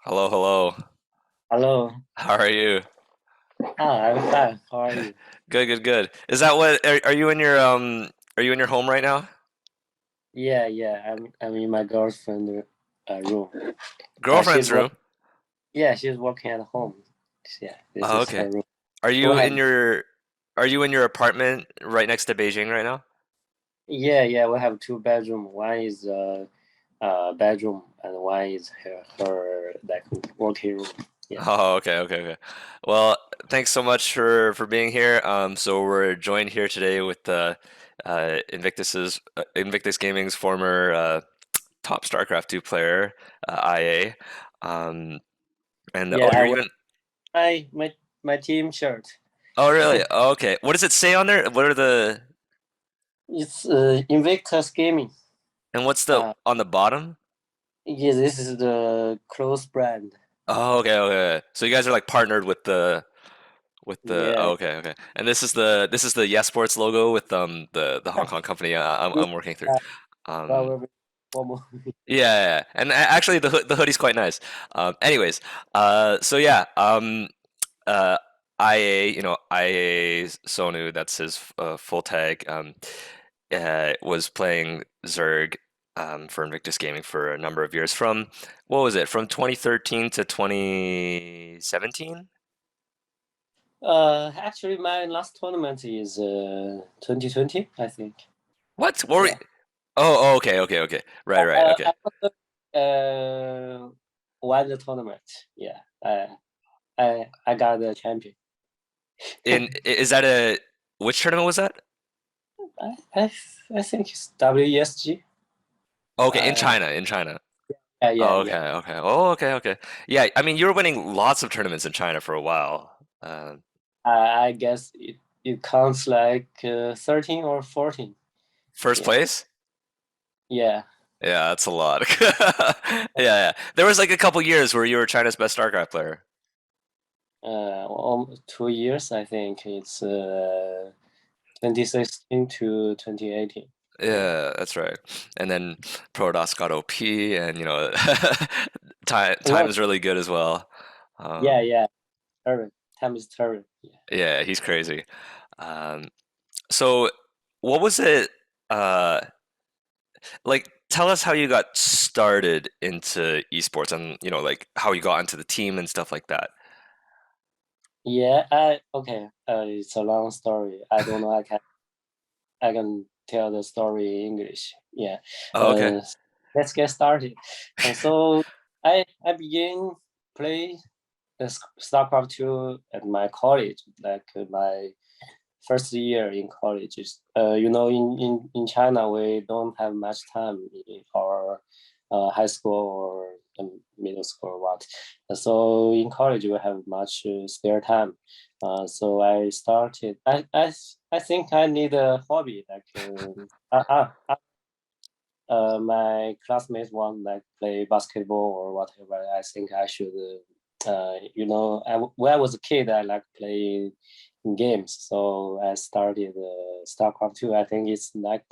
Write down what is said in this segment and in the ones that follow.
Hello, hello. Hello. How are you? I'm fine. How are you? Good, good, good. Is that what are you in your are you in your home right now? Yeah. I'm in my girlfriend room. She's Girlfriend's work. room? Yeah, she's working at home. Yeah, this Oh, is okay. her room. Are Go you ahead. in your are you in your apartment right next to Beijing right now? Yeah. We have two bedroom. One is bedroom, and one is her like working room. Yeah. Oh, okay, okay, okay. Well, thanks so much for being here. So we're joined here today with Invictus Gaming's former top StarCraft 2 player, IA. Um, and Yeah. oh, I you're wear even my team shirt. Oh, really? Oh, okay. What does it say on there? What are the It's Invictus Gaming. and what's the Uh, on the bottom? yeah, this is the close brand. Oh, okay, okay. So you guys are like partnered with the oh, Yeah. okay, okay. And this is the Yes Sports logo with the Hong Kong company I'm working through. Um Well, one more. yeah, yeah, yeah. And actually the hoodie's quite nice. Anyways, so yeah, uh IA, iAsonu, that's his full tag. Was playing Zerg for Invictus Gaming for a number of years. From what was it? From 2013 to 2017? Actually, my last tournament is 2020, I think. What were we? Yeah. Oh, okay, okay, okay. Right, right, okay. I won the tournament. Yeah. I got the champion. Is that a which tournament was that? I I, I think it's WESG. Okay, in Uh, China, in China. Oh, okay, yeah. okay. Oh, okay, okay. Yeah, I mean, you were winning lots of tournaments in China for a while. I guess it counts like 13 or 14. First Yeah. place? Yeah. Yeah, that's a lot. Yeah, yeah. There was like a couple years where you were China's best StarCraft player. 2 years, I think. It's 2016 to 2018. Yeah. Yeah, that's right. And then Protoss got OP, and time No, is really good as well. Um, yeah. Turret. Time is turret. Yeah. yeah, he's crazy. Um, so, what was it like? Tell us how you got started into esports, and like how you got into the team and stuff like that. Yeah, I okay. It's a long story. I don't know. I can tell the story in English. Yeah. Oh, okay. Uh, let's get started. So I began play the StarCraft 2 at my college, like my first year in college. In China we don't have much time in our high school or middle school or what. So in college we have much spare time. So I started. I think I need a hobby like my classmates want like play basketball or whatever. I think I should. When I was a kid, I like playing games. So I started StarCraft 2. I think it's like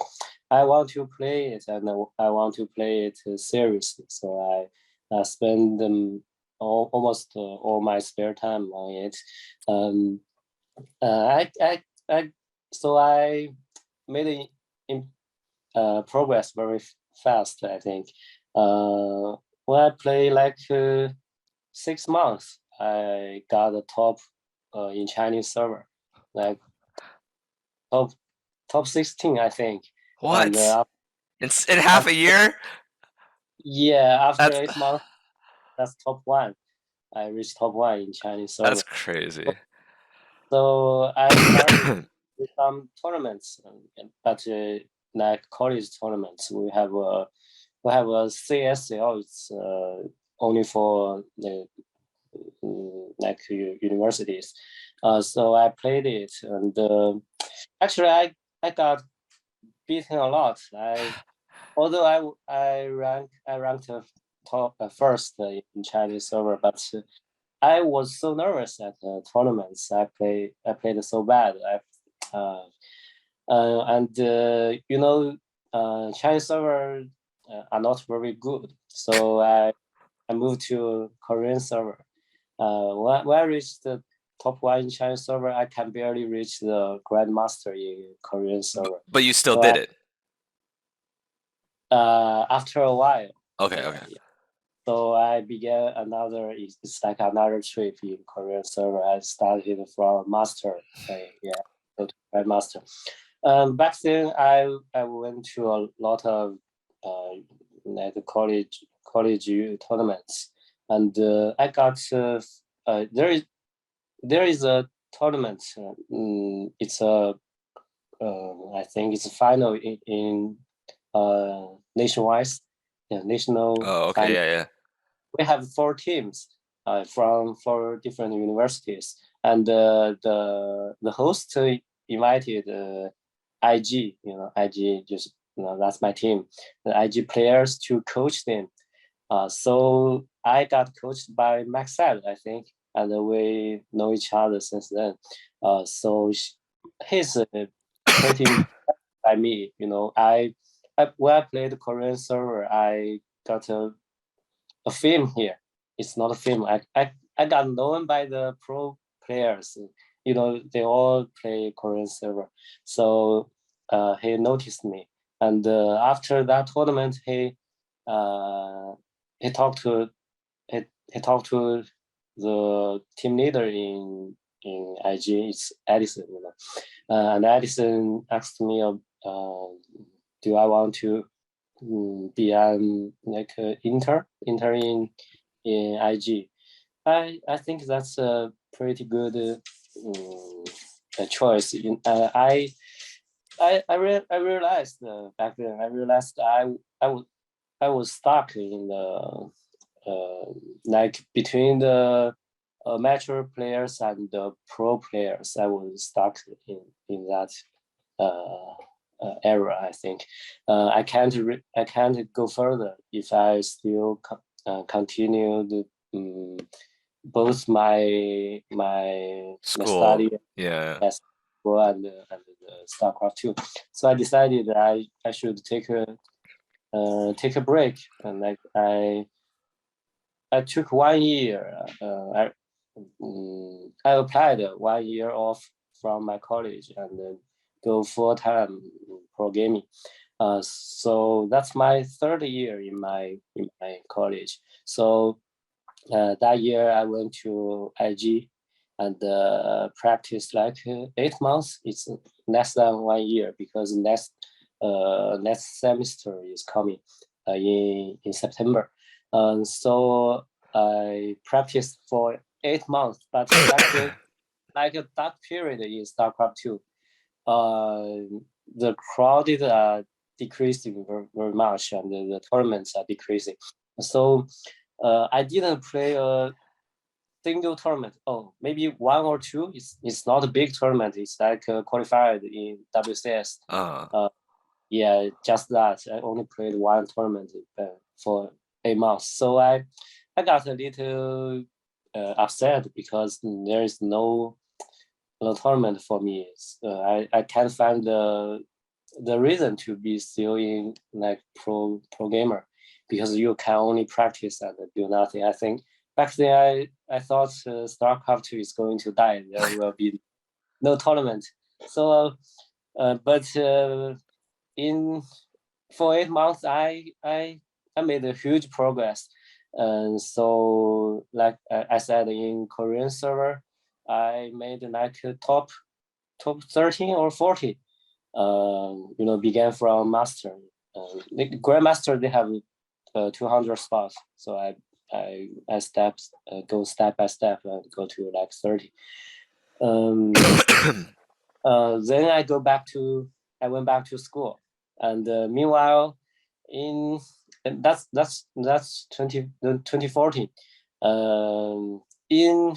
I want to play it and I want to play it seriously. So I spend almost all my spare time on it. Um, I so I made progress very fast. I think when I play like 6 months, I got the top in Chinese server, like top top 16, I think. And What? In half a after year? yeah, after That's 8 months, that's top one. I reached top one in Chinese that's server. crazy. So I started with some tournaments, but like college tournaments, we have a CSL. It's only for the like universities. So I played it, and actually I got beaten a lot. Although I ranked top first in Chinese server, but I was so nervous at the tournaments. I played so bad. And Chinese server are not very good. So moved to Korean server. When I reached the top 1 in Chinese server, I can barely reach the grandmaster in Korean server. But you still So did it. after a while. Okay, okay. Yeah. So I began another. It's like another trip in Korean server. I started from master. Yeah, go to grandmaster. Back then, I went to a lot of like college tournaments, and I got there is a tournament. It's a I think it's a final in nationwide, yeah, national Oh, okay, final. yeah, yeah. We have 4 teams from 4 different universities, and the host invited IG, IG just that's my team, the IG players to coach them. So I got coached by Max Side, I think, and we know each other since then. So he's pretty by me. When I played Korean server, I got a film here. It's not a film. I got known by the pro players. They all play Korean server. So he noticed me, and after that tournament, uh, he talked to he talked to the team leader in IG. It's Edison, and Edison asked me, do I want to be like intern in IG. I think that's a pretty good a choice. I realized back then I was stuck in the like between the amateur players and the pro players. I was stuck in that uh, era. I think I can't go further if I still continue both my School. study Yeah. as well and StarCraft 2. So I decided that I should take a break, and like I took 1 year. I applied 1 year off from my college and then go full time pro gaming. So that's my 3rd year in my college. So that year I went to IG and practiced like 8 months. It's less than 1 year because next semester is coming in September. So I practiced for 8 months, but back then, like a dark period in StarCraft 2, the crowded are decreasing very much, and the tournaments are decreasing. So I didn't play a single tournament. Oh, maybe 1 or 2. It's not a big tournament. It's like qualified in WCS. Yeah, just that. I only played 1 tournament for 8 months. So I got a little upset because there is no tournament for me. I can't find the reason to be still in like pro gamer because you can only practice and do nothing. I think back then I thought StarCraft 2 is going to die. There will be no tournament. So, but in for 8 months, I made a huge progress. And so, like I said, in Korean server, I made like a top 13 or 40. Began from master. The grandmaster they have 200 spots, so I steps go step by step and go to like 30. Then I went back to school, and meanwhile, in that's 2014. In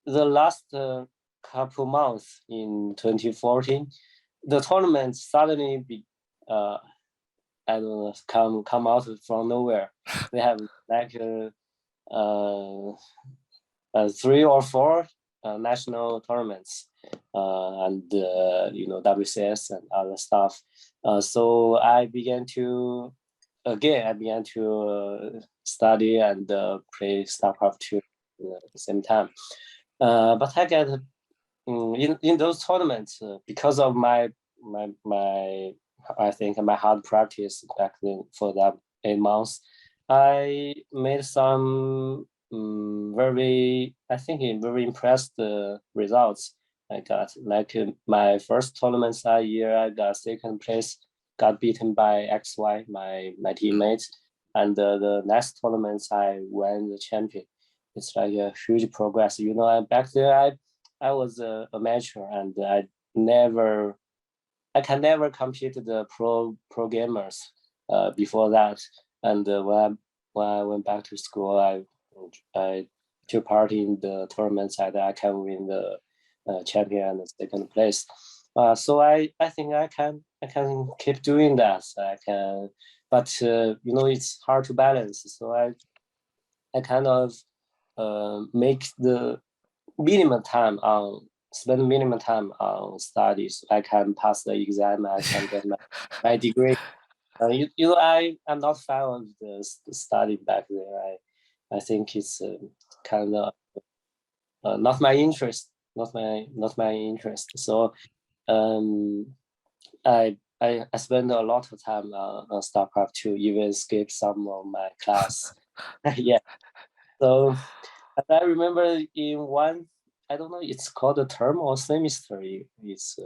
the last couple months in 2014, the tournament suddenly I don't know, come out from nowhere. They have like 3 or 4 national tournaments and WCS and other stuff. So I began to again I began to study and play StarCraft 2 at the same time. But I get in those tournaments because of my I think my hard practice back then for that 8 months. I made some very very impressed results. I got like my first tournaments that year, I got second place, got beaten by XY, my teammates, and the next tournaments I won the champion. It's like a huge progress. You know, back there I was a amateur and I can never compete the pro gamers before that. And when I went back to school, I took part in the tournaments that I can win the champion and the second place. So I think I can keep doing that. I can, but you know, it's hard to balance. So I kind of make the minimum time on spend minimum time on studies. I can pass the exam. I can get my degree. You know, I'm not fan of the study back there. I think it's kind of not my interest. Not my interest. So I spend a lot of time on StarCraft 2, even skip some of my class. Yeah. So I remember in one, I don't know, it's called a term or semester. It's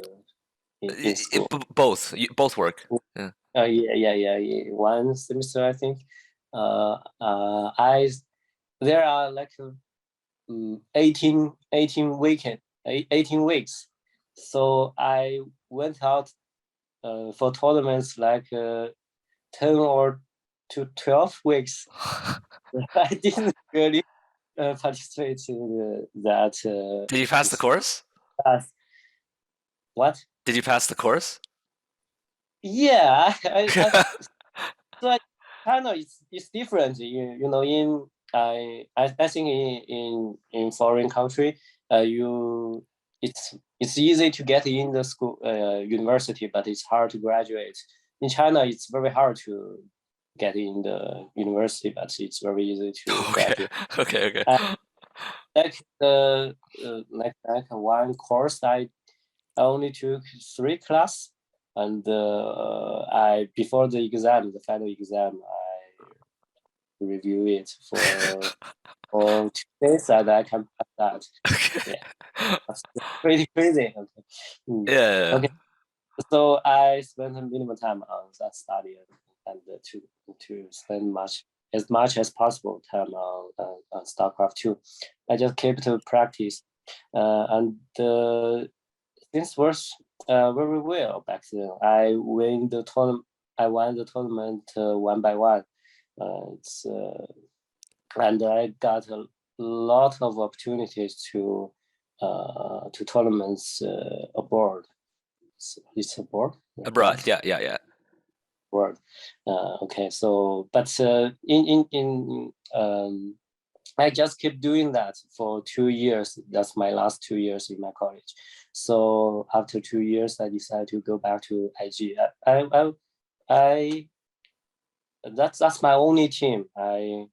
in school. Both work. Yeah. Yeah. One semester, I think. I there are like 18 weekend, 18 weeks. So I went out for tournaments like 10 or to 12 weeks. I didn't really participate in that. Did you pass the course? Class. What? Did you pass the course? Yeah, so kind of it's different. You know, in I think in foreign country, you it's easy to get in the school university, but it's hard to graduate. In China, it's very hard to get in the university, but it's very easy to Okay. graduate. Okay. Like the like one course I only took 3 class, and I before the exam, the final exam, I review it for 2 days, and I can pass that. Okay. Yeah, that's pretty crazy. Okay. Yeah. Okay, so I spent a minimum time on that study and to spend as much as possible time on StarCraft 2. I just keep to practice, and things works very well back then. I win the tournament. I won the tournament one by one. It's and I got a lot of opportunities to tournaments abroad. It's abroad. Abroad. Yeah. Abroad. Okay, so but in I just keep doing that for 2 years. That's my last 2 years in my college. So after 2 years, I decided to go back to IG. I that's my only team. I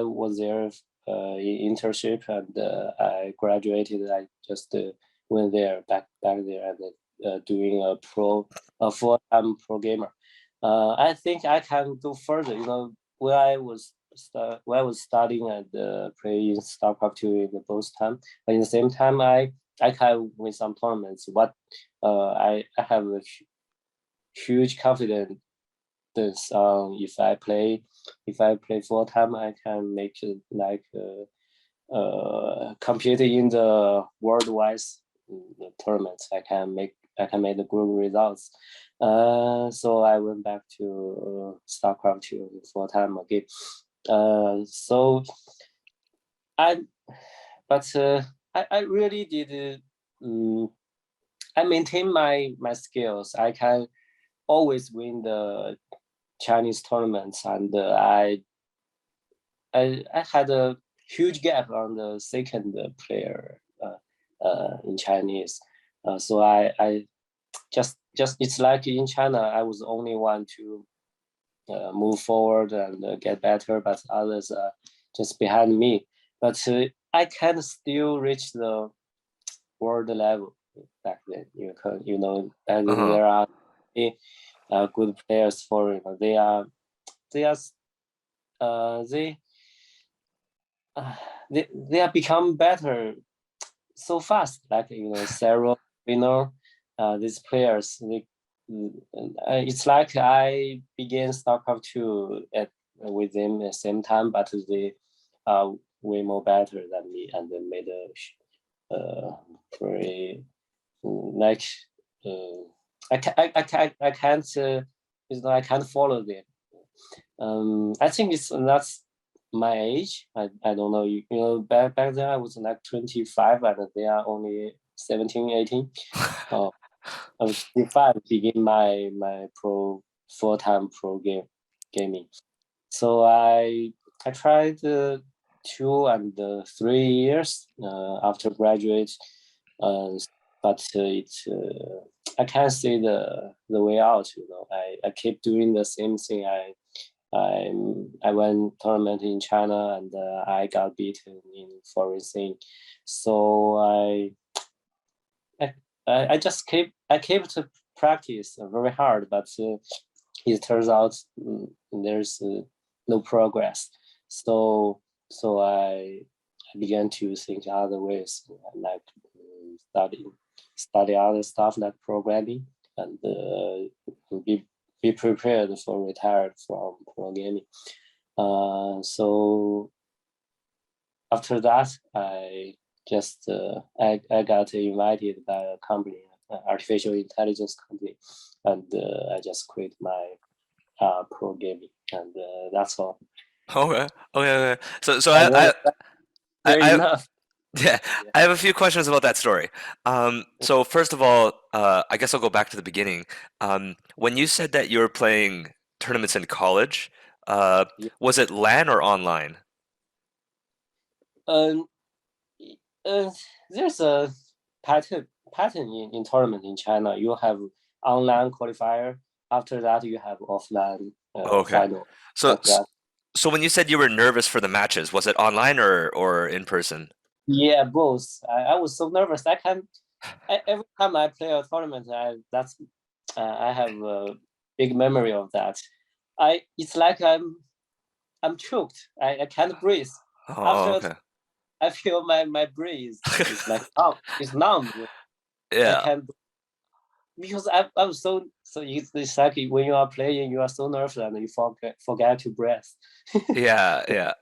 was there in internship and I graduated. I just went there back there and doing a full-time pro gamer. I think I can go further. You know, when I was studying and playing StarCraft 2 in the both time, but in the same time, I can win some tournaments. But I have a huge confidence. If I play full time, I can make it like compete in the worldwide tournaments. I can make the good results. So I went back to StarCraft 2 full time again. So I, but I really did. I maintain my skills. I can always win the Chinese tournaments, and I had a huge gap on the second player in Chinese. So I just it's like in China, I was the only one move forward and get better, but others are just behind me. But I can still reach the world level back then. Back then Uh-huh. there are good players for they are they are they they have become better so fast. Like several these players. It's like I began StarCraft 2 with them at the same time, but they are way more better than me, and they made a very like I can't I can't follow them. I think that's my age. I don't know. Back then I was like 25 and they are only 17, 18. I was 25 begin my full-time gaming. So I tried 2 and 3 years after graduate, but I can't see the way out. I keep doing the same thing. I went tournament in China and I got beaten in foreign scene. So I just keep to practice very hard, but it turns out there's no progress. So I began to think other ways, like study other stuff like programming and be prepared for retired from pro gaming. So after that, I just I got invited by a company, artificial intelligence company, and I just quit my pro gaming, and that's all. Okay. Okay. Okay. So And then fair I enough. yeah, Yeah. I have a few questions about that story. So first of all, I guess I'll go back to the beginning. When you said that you were playing tournaments in college, uh, Yeah. was it LAN or online? Um, uh, there's a pattern in tournament in China. You have online qualifier. After that, you have offline Okay. final. So Like that. so when you said you were nervous for the matches, was it online or in person? Yeah, both. I was so nervous. Every time I play a tournament, I have a big memory of that. It's like I'm choked. I can't breathe. Oh, After okay. I feel my breath is like it's numb. I Yeah. can't because I'm so it's like when you are playing, you are so nervous and you forget to breathe. Yeah, yeah.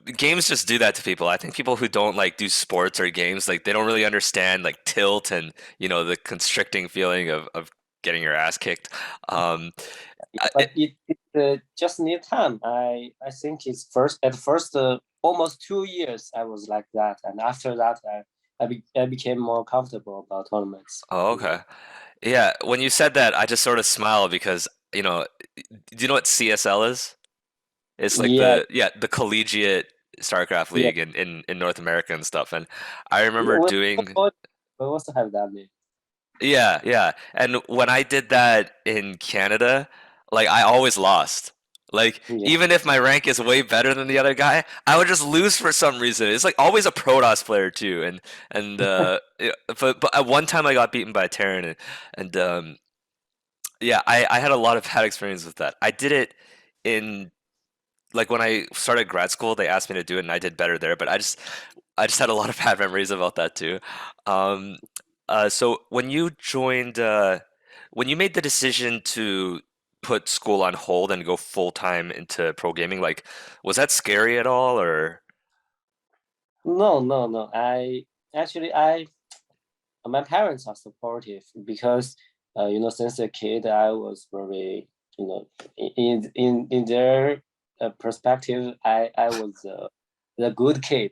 Games just do that to people. I think people who don't like do sports or games, like they don't really understand like tilt and the constricting feeling of getting your ass kicked. Um, But it just need time. I think it's at first almost 2 years I was like that, and after that I became more comfortable about tournaments. oh, okay. Yeah, when you said that, I just sort of smiled because, do you know what CSL is? It's like Yeah, the collegiate StarCraft yeah. League in North America and stuff. And I We remember doing also have that name. Yeah, yeah. And when I did that in Canada, like I always lost. Like Yeah. even if my rank is way better than the other guy, I would just lose for some reason. It's like always a Protoss player too. And yeah, but at one time I got beaten by Terran and yeah, I had a lot of bad experience with that. I did it in like when I started grad school, they asked me to do it and I did better there, but I just had a lot of bad memories about that too. Um, so when you made the decision to put school on hold and go full time into pro gaming, like, was that scary at all or? No, no, no. I my parents are supportive because since a kid I was very in their perspective I was the good kid.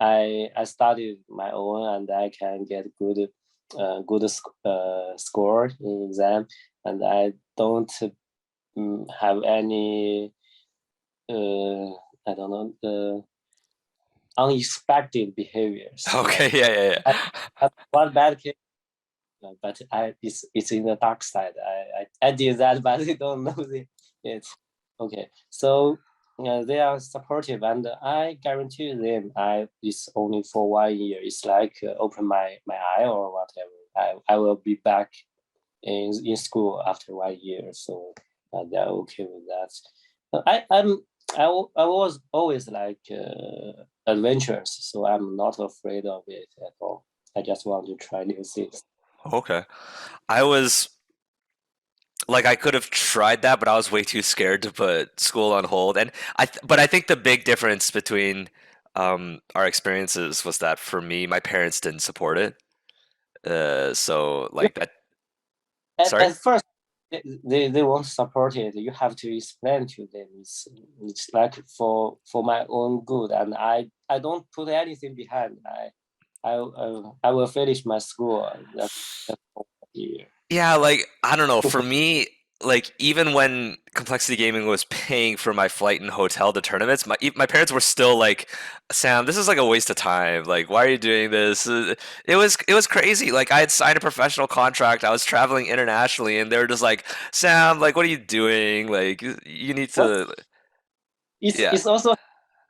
I studied my own and I can get good score in exam, and I don't have any uh, I don't know the unexpected behaviors. Okay, yeah, yeah, I yeah. have one bad kid, but it's in the dark side. I did that, but I don't know it. It's okay. So they are supportive, and I guarantee them. It's only for 1 year. It's like open my eye or whatever. I will be back in school after 1 year. So they're okay with that. I was always like adventurous, so I'm not afraid of it at all. I just want to try new things. Okay. I was like I could have tried that, but I was way too scared to put school on hold. And but I think the big difference between our experiences was that for me, my parents didn't support it. So Yeah, like that. Sorry? at first they won't support it. You have to explain to them. It's like for my own good, and I don't put anything behind. I will finish my school. That's for a year. Yeah, like I don't know. For me, like even when Complexity Gaming was paying for my flight and hotel to tournaments, my parents were still like, "Sam, this is like a waste of time. Like, why are you doing this?" It was crazy. Like I had signed a professional contract. I was traveling internationally, and they were just like, "Sam, like, what are you doing? Like, you need What to." Yeah. it's also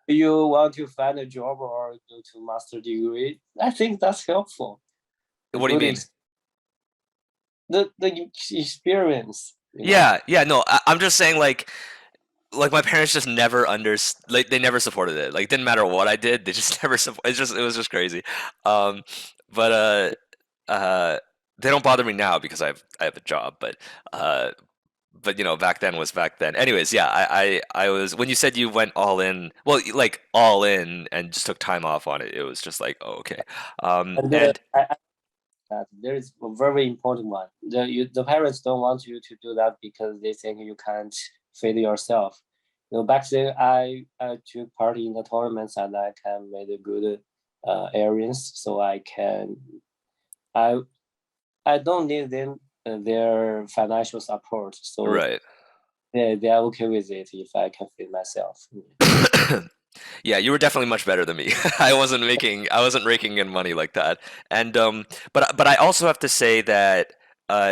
you want to find a job or go to master degree. I think that's helpful. The What do you good mean? ex the experience, you know. Yeah, yeah. No, I'm just saying like my parents just never like they never supported it. Like didn't matter what I did, they just never support. It was just crazy. Um, but they don't bother me now because I have a job. Uh, but you know back then was back then. Anyways, yeah, I was when you said you went all in. Well, like all in and just took time off on it. It was just like oh, okay. And And that there is a very important one. The parents don't want you to do that because they think you can't feed yourself. Back then I took part in the tournaments and I can make a good areas, so I I don't need them their financial support. So right. they are okay with it if I can feed myself. Yeah, you were definitely much better than me. I wasn't raking in money like that. And but I also have to say that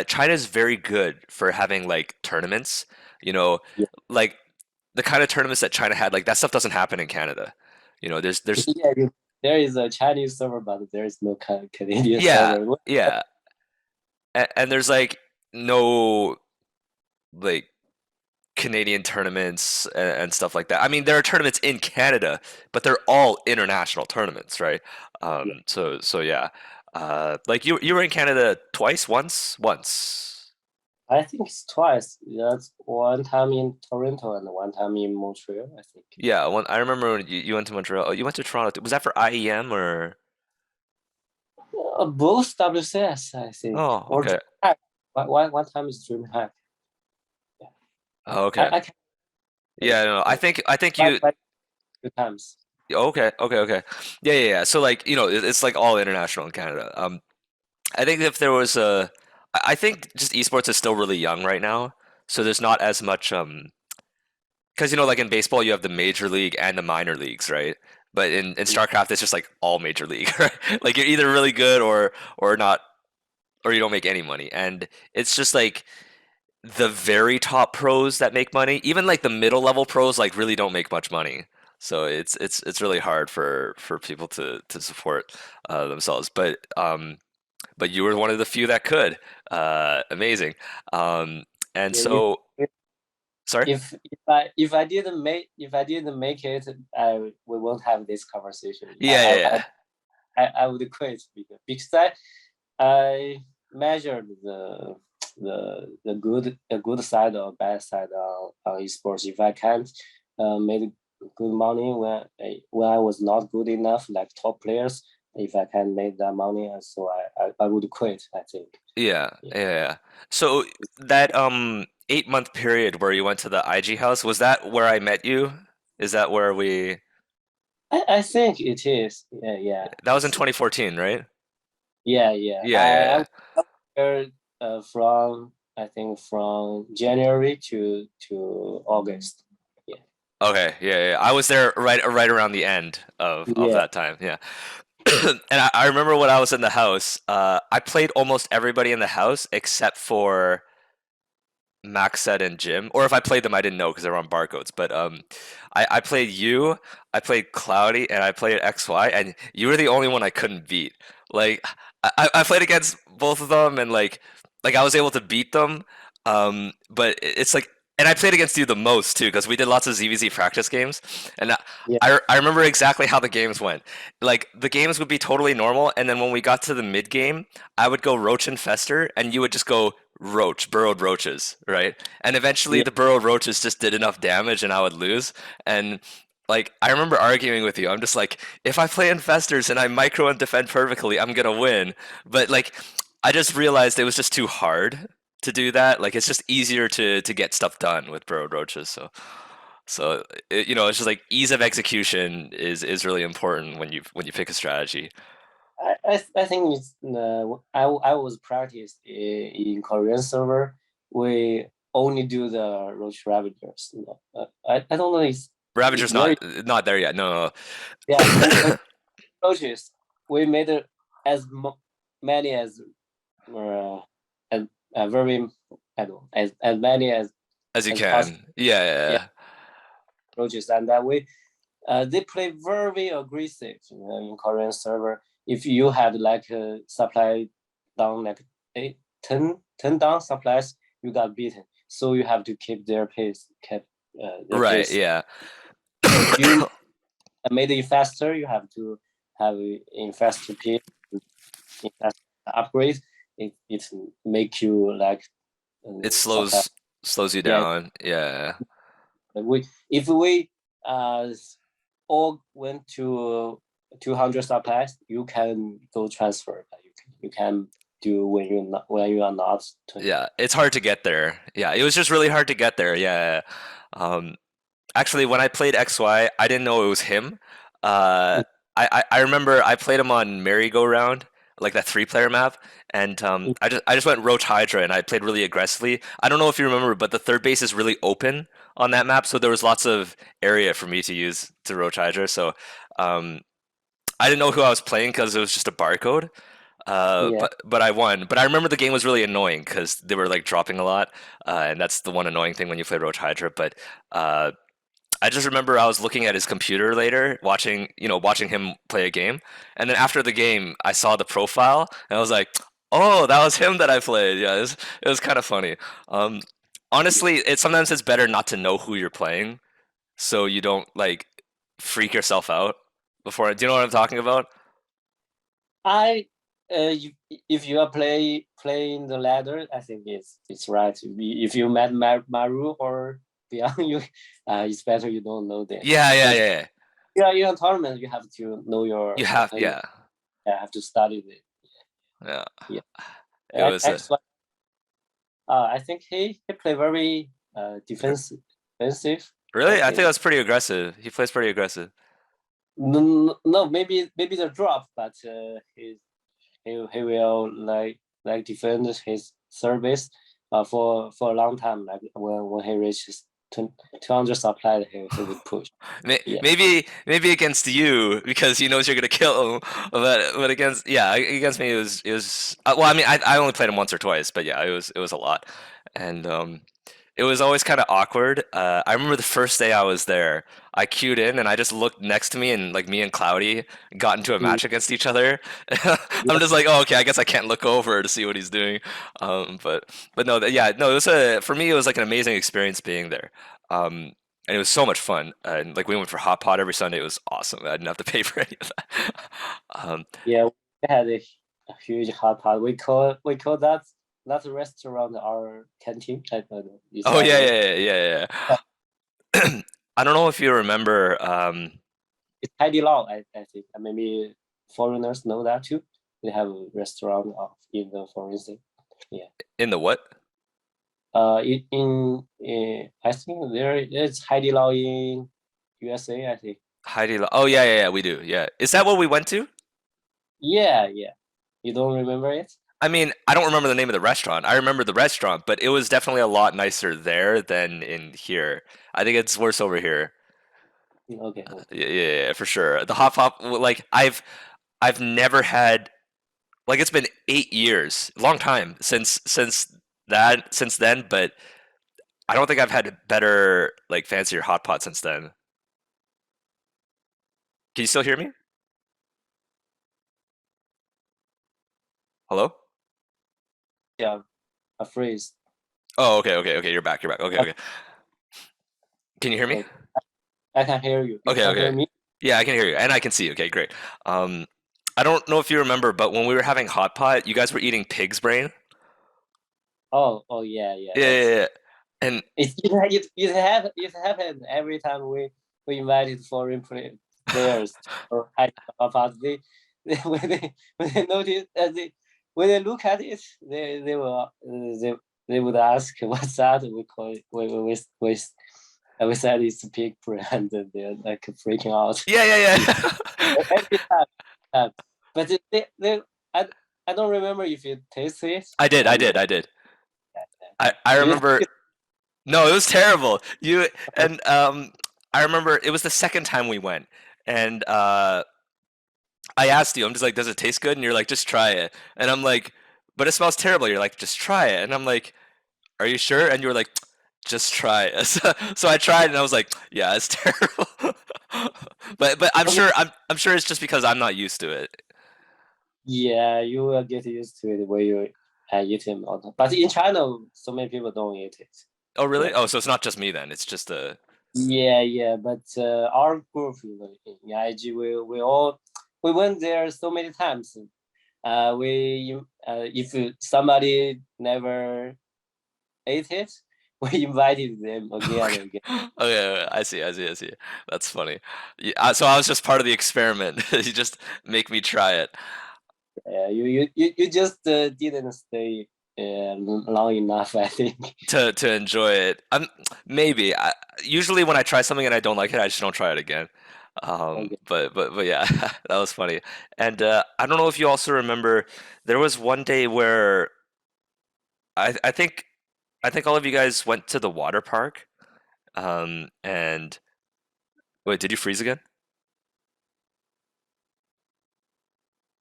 China is very good for having like tournaments, you know, Yeah, like the kind of tournaments that China had, like that stuff doesn't happen in Canada. You know, there's yeah. There is a Chinese server, but there is no Canadian yeah, server. yeah. And there's like no like Canadian tournaments and stuff like that. I mean, there are tournaments in Canada, but they're all international tournaments, right? Yeah. So yeah. Like you were in Canada twice, once. I think it's twice. That's one time in Toronto and one time in Montreal, I think. Yeah, one I remember when you went to Montreal. Oh, you went to Toronto. Was that for IEM or? Both WCS, I think, Oh, or okay. DreamHack. One time is DreamHack. Yeah. Oh, okay. I can Yeah, it. no, I think Like you like 2 times. okay, okay. Yeah, yeah, yeah. So like, you know, it's like all international in Canada. I think if there was I think just esports is still really young right now, so there's not as much because you know like in baseball you have the major league and the minor leagues, right? But in StarCraft it's just like all major league, right? Like you're either really good or not or you don't make any money, and it's just like the very top pros that make money, even like the middle level pros like really don't make much money. So it's really hard for people to support themselves, but you were one of the few that could. Amazing. Um, and Yeah, so, if sorry. if I didn't make it, I we won't have this conversation. Yeah, yeah, yeah. I would quit because I measured the good side or bad side on esports. If I can't make good money when I was not good enough, like top players, if I can make that money, so I would quit. I think. Yeah, Yeah. yeah, yeah. So that 8 month period where you went to the IG house, was that where I met you? Is that where we? I think it is. Yeah, yeah. That was in 2014, right? Yeah, yeah. Yeah, yeah, I yeah. was there from I think from January to August. Yeah. Okay, yeah, yeah. I was there right around the end of Yeah. that time. Yeah. And I remember when I was in the house, I played almost everybody in the house except for Maxet and Jim, or if I played them, I didn't know because they were on barcodes. But I played you, I played Cloudy, and I played XY, and you were the only one I couldn't beat. Like I played against both of them, and like I was able to beat them. But it's like, and I played against you the most too because we did lots of ZVZ practice games, and Yeah, I remember exactly how the games went. Like the games would be totally normal, and then when we got to the mid game, I would go Roach and Fester, and you would just go Roach, burrowed roaches, right? And eventually yeah, the burrowed roaches just did enough damage, and I would lose. And like I remember arguing with you. I'm just like, if I play infestors and I micro and defend perfectly, I'm gonna win. But like, I just realized it was just too hard to do that. Like, it's just easier to get stuff done with burrowed roaches. So it, it's just like ease of execution is really important when you pick a strategy. I think it's I was practiced in Korean server. We only do the Roach Ravagers. I don't know. It's Ravager's very not there yet. No, yeah. And no. roaches we made as many uh, as very I don't know, as many As you as possible. can. Yeah, Yeah, yeah. roaches, and that we they play very aggressive, in Korean server. If you had like a supply down like 10 down supplies, you got beaten. So you have to keep their pace, keep their Right, pace. yeah. So if you made it faster, you have to have in faster pace, in faster upgrade. It make you like It supply. slows you Yeah, down. Yeah. we if we uh all went to 200 supplies, you can go transfer. You can do when you are not 20. Yeah, it's hard to get there. Yeah, it was just really hard to get there. Yeah. Um, Actually, when I played XY, I didn't know it was him. Uh, I remember I played him on Merry-Go-Round, like that three-player map, and I just went Roach Hydra and I played really aggressively. I don't know if you remember, but the third base is really open on that map, so there was lots of area for me to use to Roach Hydra. So um, I didn't know who I was playing because it was just a barcode. Yeah, But I won. But I remember the game was really annoying because they were like dropping a lot, and that's the one annoying thing when you play Roach Hydra. But uh, I just remember I was looking at his computer later, watching him play a game, and then after the game, I saw the profile, and I was like, "Oh, that was him that I played." Yeah, it was kind of funny. Um, Honestly, sometimes it's better not to know who you're playing, so you don't like freak yourself out before. Do you know what I'm talking about? I if you are playing the ladder, I think it's right. If you met Maru or Beyond, you it's better you don't know them. Yeah, yeah, But yeah, yeah. yeah, in a tournament, you have to know You have, your yeah, yeah, have to study it. yeah. Yeah, It was a X I think he played very defensive. really. I think He that's pretty aggressive. He plays pretty aggressive. no maybe the drop, but he will like defend his service for a long time. Like when he reaches 200 supply, he would push. Yeah, Maybe against you because he knows you're gonna kill him. But against against me it was well, I mean I only played him once or twice, but yeah, it was a lot, and it was always kind of awkward. I remember the first day I was there, I queued in and I just looked next to me, and like me and Cloudy got into a mm, match against each other. I'm yeah, just like, oh, okay, I guess I can't look over to see what he's doing. But no, yeah, no, it was for me it was like an amazing experience being there. Um, and it was so much fun. And like we went for hot pot every Sunday. It was awesome. I didn't have to pay for any of that. yeah. We had a huge hot pot. We call that restaurant our canteen. I don't know. Is Oh that yeah, right? yeah, yeah, yeah, yeah. I don't know if you remember It's Haidilao, I think. And maybe foreigners know that too. They have a restaurant in the foreign. Yeah. in the what? I think there it's Haidilao in USA. I think. Heidi. Oh yeah, yeah, yeah. We do. Yeah. Is that what we went to? Yeah, yeah. You don't remember it? I mean, I don't remember the name of the restaurant. I remember the restaurant, but it was definitely a lot nicer there than in here. I think it's worse over here. Okay, okay. Yeah, yeah, yeah, for sure. The hot pot, like I've never had like it's been 8 years, long time since then, but I don't think I've had better, like fancier hot pot since then. Can you still hear me? Hello? Yeah, a phrase. Oh, okay, okay, okay. You're back. You're back. Okay, okay. Can you hear me? Okay, I can hear you. You Okay, can hear okay. me? Yeah, I can hear you, and I can see you. Okay, great. Um, I don't know if you remember, but when we were having hot pot, you guys were eating pig's brain. Oh yeah, yeah. Yeah, yeah, That's yeah. And it happened every time we invited players or hide about when they notice when they look at it they will they would ask what's that we call it we said it's pig brand and they're like freaking out yeah, yeah, yeah. every time. Uh, but they I, I don't remember if you taste it I did, I and did, I did. I do you remember. think No, it was terrible. You and I remember it was the second time we went, and I asked you, I'm just like, does it taste good? And you're like, just try it. And I'm like, but it smells terrible. You're like, just try it. And I'm like, are you sure? And you were like, just try it. So I tried, and I was like, yeah, it's terrible. But I'm sure it's just because I'm not used to it. yeah, you will get used to it when you eat them. But in China, so many people don't eat it. Oh, really? Yet. Oh, so it's not just me then. It's just a. Yeah, yeah. But our group in IG, we went there so many times. We if somebody never ate it, we invited them again Okay. and again. Okay, I see, I see, I see. That's funny. Yeah, so I was just part of the experiment. You just make me try it You just didn't stay long enough, I think. to enjoy it. Maybe. Usually when I try something and I don't like it, I just don't try it again. Okay. But yeah, that was funny. And I don't know if you also remember, there was one day where I think all of you guys went to the water park. And wait, did you freeze again?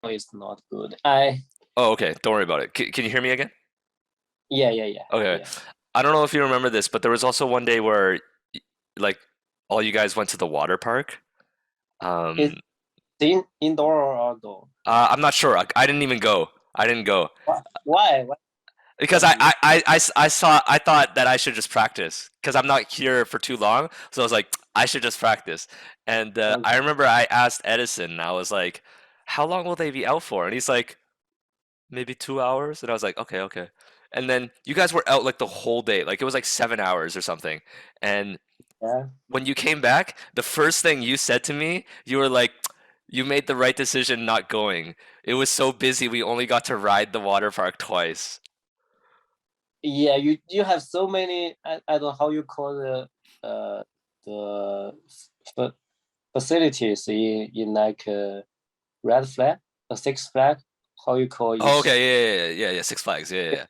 It's not good. I Oh, okay. Don't worry about it. Can you hear me again? Yeah, yeah, yeah, Okay. yeah. I don't know if you remember this, but there was also one day where like all you guys went to the water park. It's Um, indoor or outdoor? I'm not sure. I didn't even go. I didn't go Why? Why because did you? I thought that I should just practice because I'm not here for too long. So I was like, I should just practice. And Okay. I remember I asked Edison, and I was like, how long will they be out for? And he's like, maybe 2 hours. And I was like, okay, okay. And then you guys were out like the whole day. Like it was like 7 hours or something. And Yeah. when you came back, the first thing you said to me, you were like, you made the right decision not going. It was so busy, we only got to ride the water park twice. Yeah, you have so many. I don't know how you call the fa- facilities in like red flag, a six flag. How you call Oh, each? okay, yeah, yeah, yeah, yeah, yeah, Six Flags, yeah, yeah, yeah.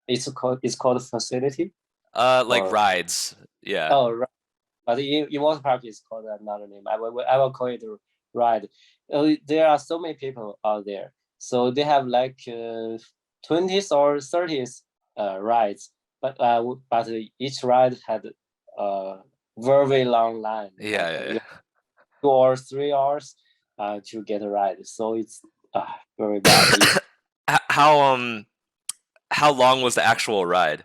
It's called facility Like or rides, yeah, oh right. But in water park it's called another name. I will call it ride. There are so many people out there, so they have like 20s or 30s rides, but each ride had a very long line, yeah, like yeah, yeah. 2 or 3 hours to get a ride. So it's very bad. How how long was the actual ride?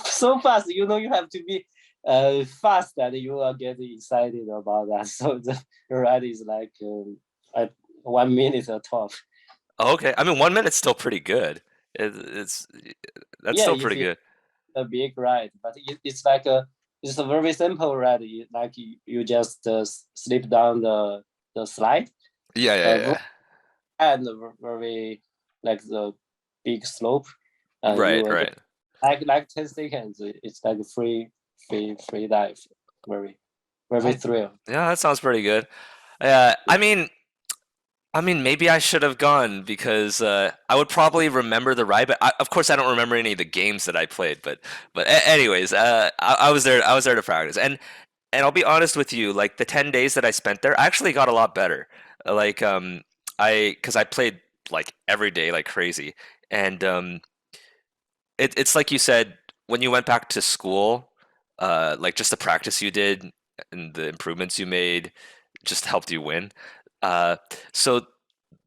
So fast, you have to be fast that you will get excited about that. So the ride is like at 1 minute or 12. Oh, okay, I mean 1 minute's still pretty good. It's that's Yeah, still if pretty it's good. a big ride, but it's like it's a very simple ride. Like you just slip down the slide, Yeah, yeah, uh, yeah. and very like the big slope, and you Right, will get right. like 10 seconds. It's like a free dive. Very very Oh, thrill. yeah, that sounds pretty good. I mean, maybe I should have gone because I would probably remember the ride, but of course I don't remember any of the games that I played. But anyways, I was there. I was there to practice, and I'll be honest with you. Like the 10 days that I spent there, I actually got a lot better. Like because I played like every day like crazy, and it's like you said. when you went back to school, like just the practice you did and the improvements you made just helped you win. Uh, so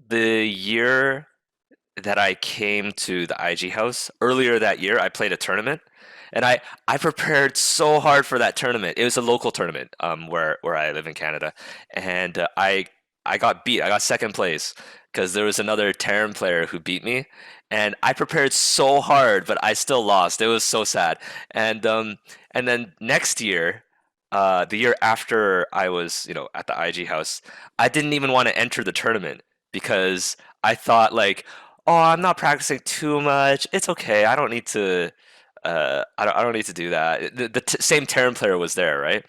the year that I came to the IG house earlier that year, I played a tournament, and I prepared so hard for that tournament. It was a local tournament, where I live in Canada, and I got beat. I got second place because there was another Terran player who beat me, and I prepared so hard, but I still lost. It was so sad. And then next year. The year after I was, at the IG house, I didn't even want to enter the tournament because I thought like, oh, I'm not practicing too much. It's okay. I don't need to. I don't need to do that. The same Terran player was there, right?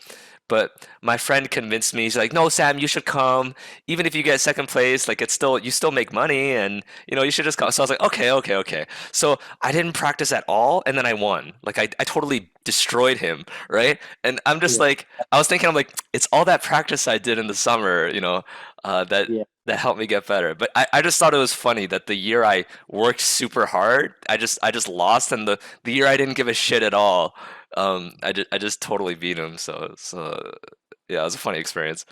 But my friend convinced me. He's like, "No, Sam, you should come. Even if you get second place, like it's still you still make money, and you should just come." So I was like, "Okay, okay, okay." So I didn't practice at all, and then I won. Like I totally destroyed him, right? And I'm just Yeah, like, I was thinking, I'm like, it's all that practice I did in the summer, that yeah. that helped me get better. But I just thought it was funny that the year I worked super hard, I just lost, and the year I didn't give a shit at all, I just totally beat him. So yeah, it was a funny experience.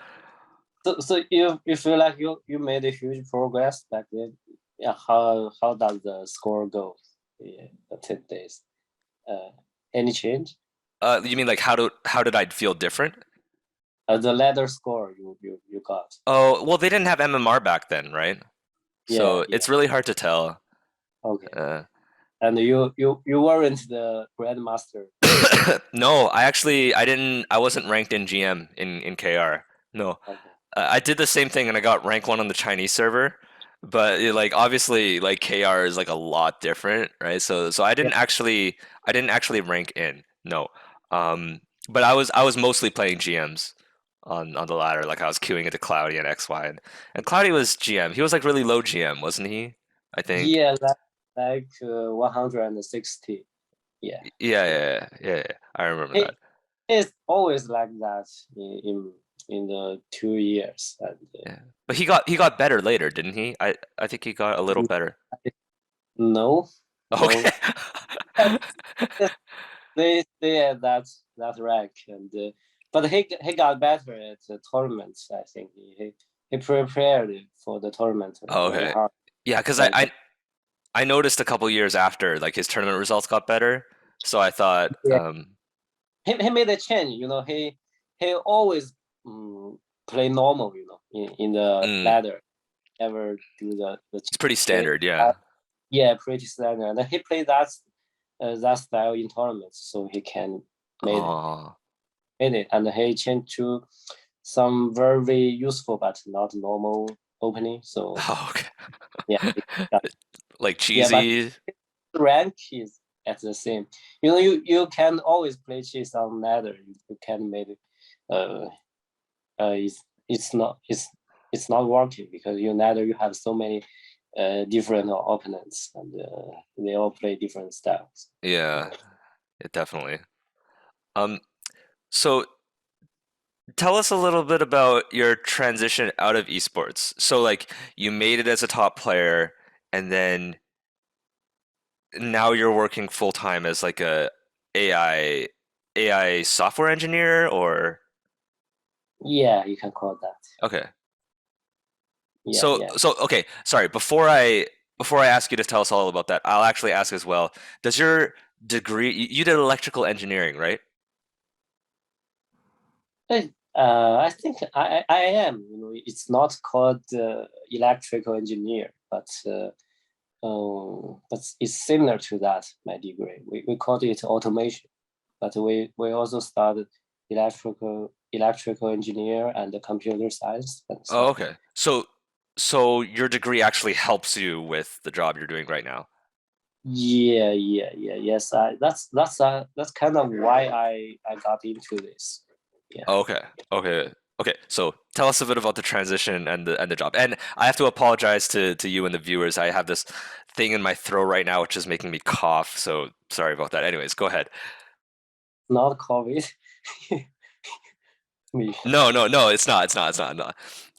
So you feel like you made a huge progress back then. Yeah. How does the score go? Yeah, the 10 days. Uh, any change? You mean like how did I feel different? The ladder score you got. Oh, well, they didn't have MMR back then, right? Yeah, So yeah. it's really hard to tell. Okay. Uh, And you weren't the grandmaster. no, I wasn't ranked in GM in KR. No, Okay. I did the same thing and I got rank one on the Chinese server, but like obviously like KR is like a lot different, right? So Yeah. I didn't actually rank in. No. But I was mostly playing GMs on the ladder. Like I was queuing into Cloudy and XY, and Cloudy was GM. He was like really low GM, wasn't he? I think. Yeah, like 160. Yeah. Yeah, Yeah. yeah, yeah, yeah, yeah. I remember It that. it's always like that in the 2 years. And Yeah. But he got better later, didn't he? I think he got a little better. no, no. Okay. Yes, they had that rank, and but he got better at the tournaments. I think he prepared for the tournament very Okay. hard. Yeah, because I, Like I I noticed a couple years after, like his tournament results got better. So I thought, yeah, he made a change. He always play normal. In the mm, ladder, never do the it's pretty change. standard, yeah. Yeah, pretty standard. And he played that style in tournaments, so he can made it. Oh, Made it, and he changed to some very useful but not normal opening. So okay. yeah, yeah, Like yeah, but cheesy. rank is at the same. You can always play chess on ladder. You can make it. Uh, it's not working because you ladder you have so many different opponents and they all play different styles. Yeah, it definitely. Um, so tell us a little bit about your transition out of esports. So like you made it as a top player, and then now you're working full time as like a AI AI software engineer, or Yeah, you can call that. okay. Yeah, So yeah. so okay, sorry, before I ask you to tell us all about that, I'll actually ask as well. Does your degree you did electrical engineering, right? I think I am. It's not called electrical engineer, but it's similar to that. My degree, we called it automation, but we also started electrical engineer and the computer science and Oh, stuff. okay. So your degree actually helps you with the job you're doing right now. Yeah, yeah, yeah. Yes, that's kind of why I got into this. Yeah. Okay. Okay. Okay. So tell us a bit about the transition and the job. And I have to apologize to you and the viewers. I have this thing in my throat right now which is making me cough. So sorry about that. Anyways, go ahead. Not COVID. Me. No, no, no, it's not. It's not. It's not. No.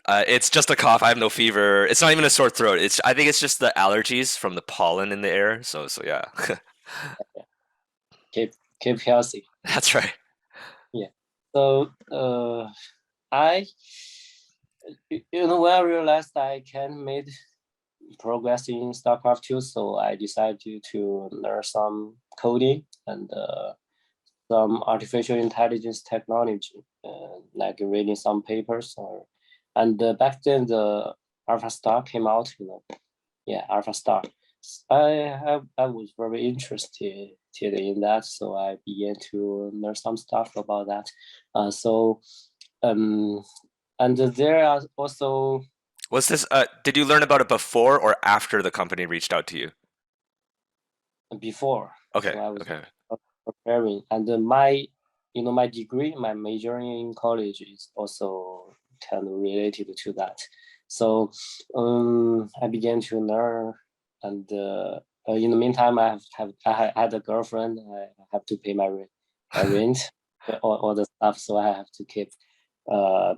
It's just a cough. I have no fever. It's not even a sore throat. I think it's just the allergies from the pollen in the air. So yeah. keep healthy. That's right. Yeah. So I when I realized I can make progress in StarCraft 2, so I decided to learn some coding and some artificial intelligence technology, like reading some papers and back then the Alpha Star came out, yeah, Alpha Star. I was very interested in that, so I began to learn some stuff about that. So and there are also Was this did you learn about it before or after the company reached out to you? before, Okay, so I was okay. preparing, and my degree, my major in college is also kind of related to that. So I began to learn, and in the meantime, I had a girlfriend. I have to pay my rent, all the stuff, so I have to keep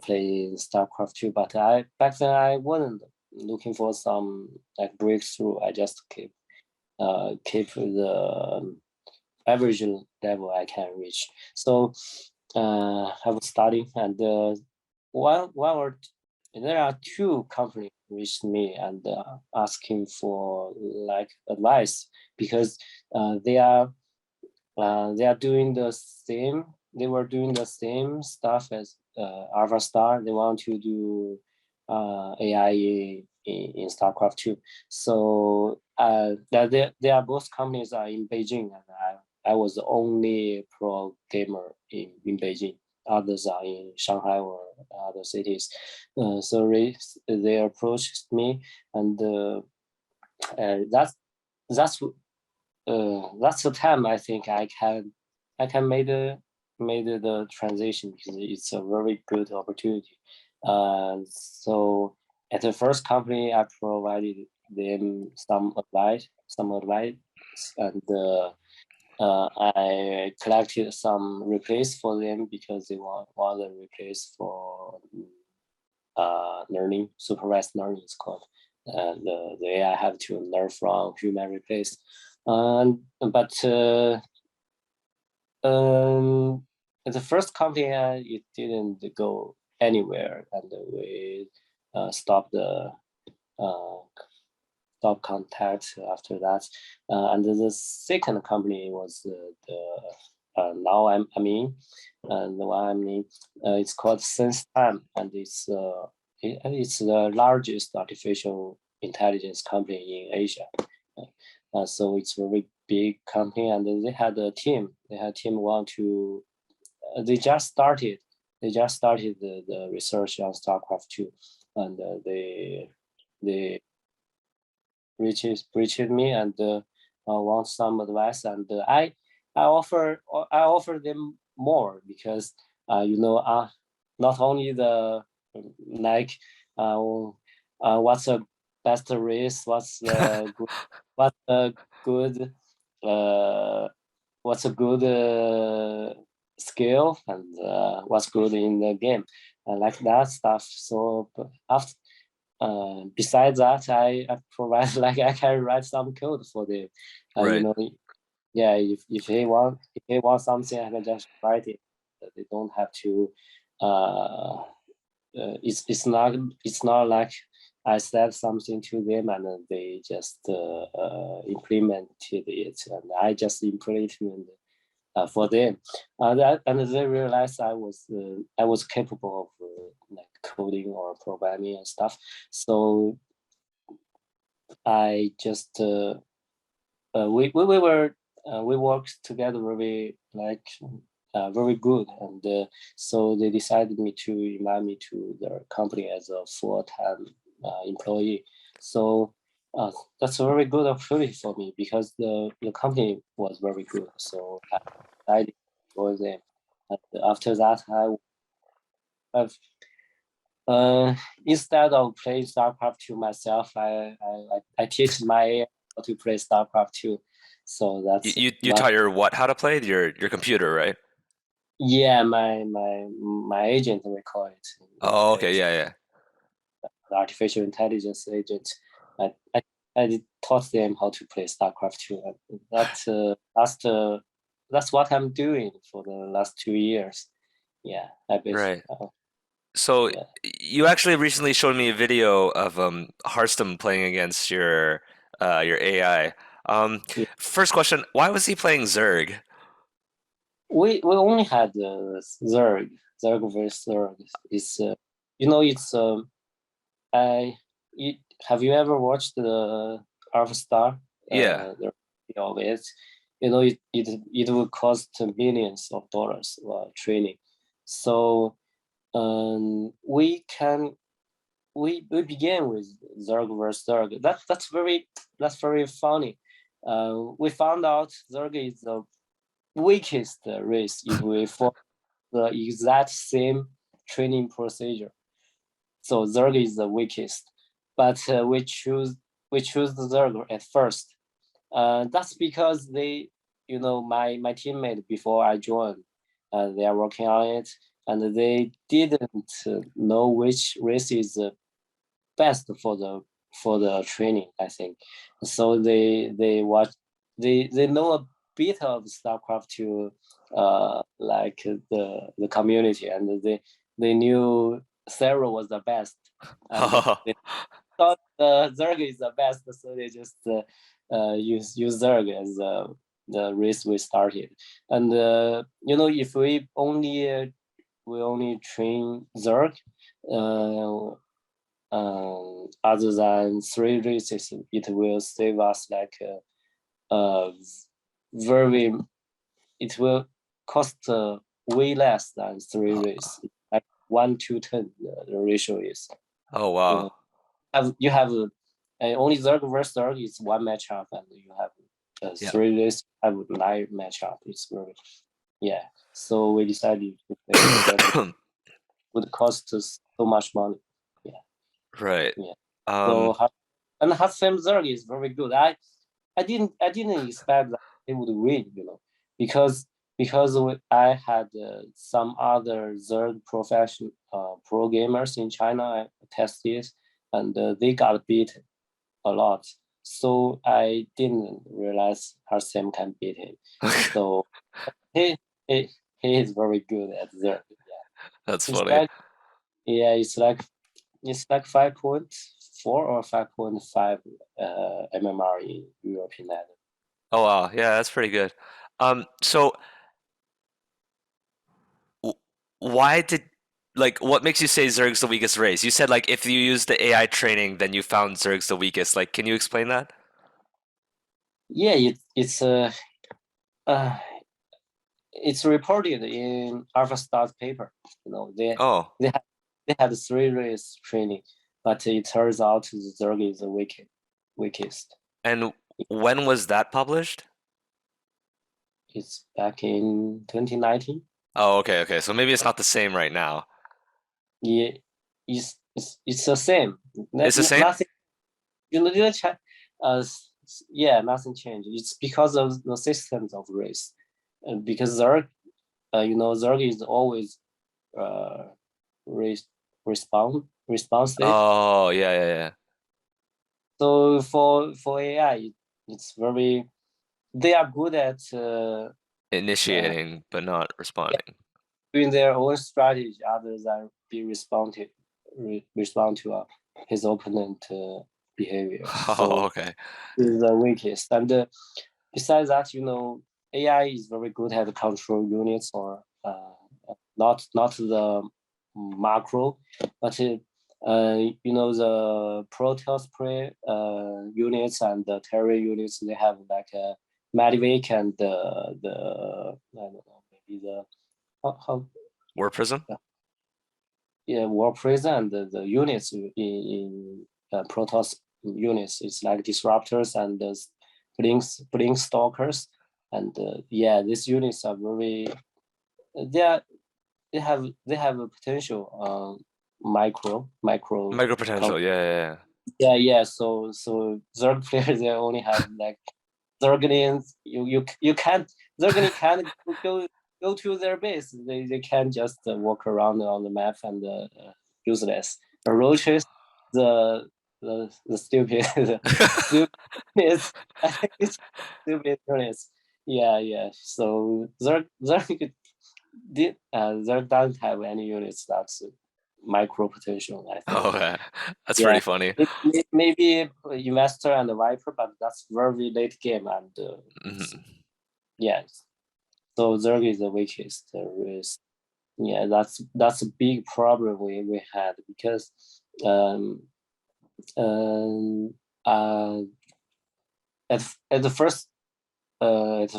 playing StarCraft 2. But I back then I wasn't looking for some like breakthrough. I just keep the average level I can reach. So I was studying, and one or there are two companies reached me and asking for like advice because they are doing the same. They were doing the same stuff as Alpha Star. They want to do AI in StarCraft 2. So they are both companies are in Beijing, and I was the only pro gamer in Beijing. Others are in Shanghai or other cities. So they approached me, and that's that's the time I think I can made the transition because it's a very good opportunity. So at the first company, I provided them some advice, and I collected some replays for them because they want the replays for learning, supervised learning is called. The AI have to learn from human replays. But the first company, it didn't go anywhere, and we stopped the uh, stop contact after that. And the second company was the now I'm in, and the one I'm in, it's called SenseTime, and it's the largest artificial intelligence company in Asia. So it's a very big company, and they had a team. They had a team want to. They just started. They just started the research on StarCraft 2, and they reached me and want some advice, and I offer them more because not only the like what's the best race, what's the good uh, what's a good skill, and what's good in the game, like that stuff. So after besides that, I provide like I can write some code for them. Right. Yeah, if they want something, I can just write it. They don't have to. It's not like I said something to them and they just implemented it, and I just implemented for them. And they realized I was capable of like coding or programming and stuff. So I just we worked together very good, and so they decided me to invite me to their company as a full-time employee. So that's a very good opportunity for me because the company was very good. So I decided to join them. And after that, I've instead of playing StarCraft 2 myself, I teach my how to play StarCraft 2. So You, that's you you what. taught your what how to play? Your computer, right? Yeah, my agent, we call it in Oh, okay, English, yeah, yeah. the artificial intelligence agent. I taught them how to play StarCraft 2. That last that's what I'm doing for the last 2 years. Yeah, I basically Right. So yeah. you actually recently showed me a video of Hearthstone playing against your AI. Yeah. First question, why was he playing Zerg? We only had Zerg versus Zerg. It's it's I you, have you ever watched the Alpha Star? Yeah. The video of it, it will cost millions of dollars training. So we began with Zerg versus Zerg. That's very funny. We found out Zerg is the weakest race if we follow the exact same training procedure. So Zerg is the weakest, but we choose the Zerg at first. That's because my teammate before I joined, they are working on it, and they didn't know which race is best for the training, I think. So they know a bit of StarCraft to like the community, and they knew Sarah was the best, and they thought Zerg is the best, so they just use Zerg as the race we started. And if we only train Zerg, uh, other than 3 races, it will save us like very. It will cost way less than 3 races. Like 1 to 10, the ratio is. Oh You know, wow. you have only Zerg versus Zerg is one matchup, and you have Yeah. 3 races have 9 matchup. It's very yeah. So we decided to play Zerg. Would cost us so much money. Yeah, Right. yeah. Um, So and Hassan Zerg is very good. I didn't expect that they would win, because I had some other Zerg professional pro gamers in China I tested, and they got beat a lot. So I didn't realize Hassan can beat him. So he he, he is very good at Zerg. Yeah, that's it's funny. like yeah, it's like 5.4 or 5.5 MMR in European level. Oh wow. Yeah, that's pretty good. So w- why did like what makes you say Zerg's the weakest race? You said like if you use the AI training, then you found Zerg's the weakest. Like, can you explain that? Yeah, uh, it's reported in AlphaStar's paper. You know, they Oh, they had they had 3 race training, but it turns out the Zerg is the weakest. and when was that published? It's back in 2019. Oh, okay, okay. So maybe it's not the same right now. Yeah, it's the same. It's the same? Nothing. Uh, yeah, nothing changed. It's because of the systems of race, because Zerg is always uh, re- responsive. Oh, yeah, yeah, yeah. So for AI, it's very they are good at Initiating but not responding. doing their own strategy other than respond to his opponent behavior. Oh, So okay. is the weakest. And besides that, AI is very good at control units or not the macro, but the Protoss play units and the Terran units. They have like a Medivac and the I don't know, maybe the how War Prism? yeah, War Prison and the units in Protoss units. It's like disruptors and blink stalkers, and yeah, these units are very. They are they have a potential micro Micro potential, yeah, yeah, yeah. yeah. So Zerg players they only have like Zerglings. You can't Zergling can't go to their base. They can't just walk around on the map and useless. The roaches, the stupid the stupid I think it's stupid units. yeah. So Zerg doesn't have any units that's micro potential, I think. Oh, yeah. That's Yeah, pretty funny. maybe Investor and Viper, but that's very late game, and Mhm. yeah. So Zerg is the weakest. There is, yeah, that's a big problem we had because um um uh at the first at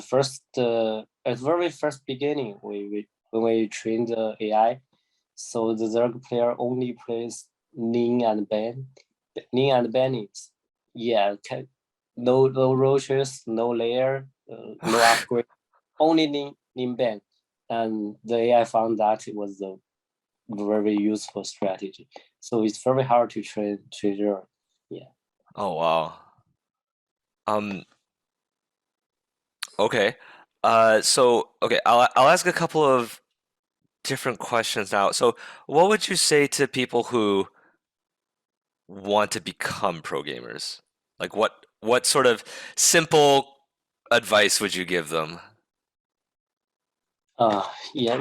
the very first beginning we when we trained the AI, so the Zerg player only plays Ning and Ben, Ning and Bennett. Yeah, no roaches, no layer, no upgrade, only Ning Ben, and the AI found that it was a very useful strategy. So it's very hard to train Zerg. Yeah. Oh, wow. Um, okay. So okay, I'll ask a couple of different questions now. So, what would you say to people who want to become pro gamers? Like what sort of simple advice would you give them? Yeah.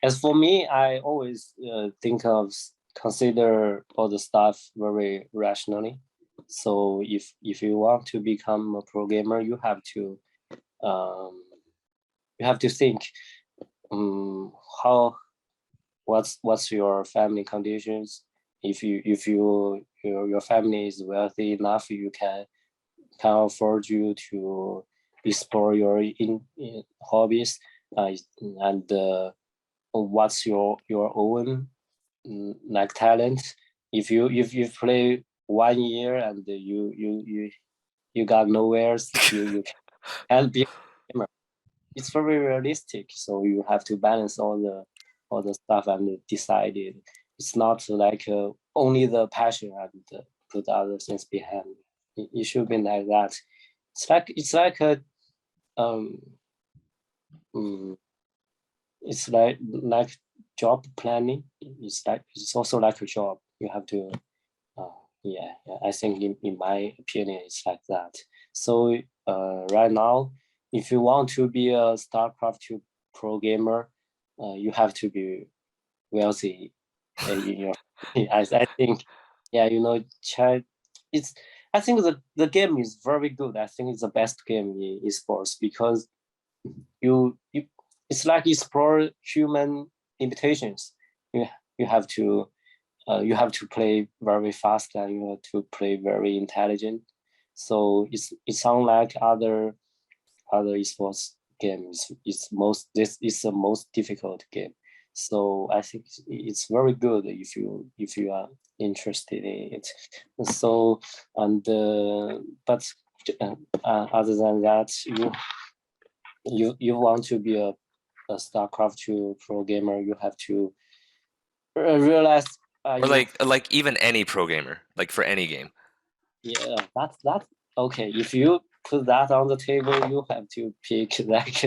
As for me, I always think of consider all the stuff very rationally. So if you want to become a pro gamer, um, you have to think how what's your family conditions. If your family is wealthy enough, you can afford you to explore your in hobbies, and what's your own like talent. If you play 1 year and you got nowhere, you can't be a gamer. It's very realistic. So you have to balance all the stuff and decide it. It's not like only the passion and put other things behind. It should be like that. It's like a um, mm, it's like job planning. It's also like a job. You have to yeah. I think in my opinion, it's like that. So right now, if you want to be a StarCraft 2 pro gamer, you have to be wealthy. In your, I think, yeah, it's. I think the game is very good. I think it's the best game in esports because you it's like explore human limitations. You you have to you have to play very fast and you have to play very intelligent. So it's unlike other esports games. This is the most difficult game. So I think it's very good if you are interested in it. So and but other than that, you want to be a StarCraft 2 pro gamer, you have to realize Or you like even any pro gamer, like for any game. yeah, that's okay. If you put that on the table, you have to pick like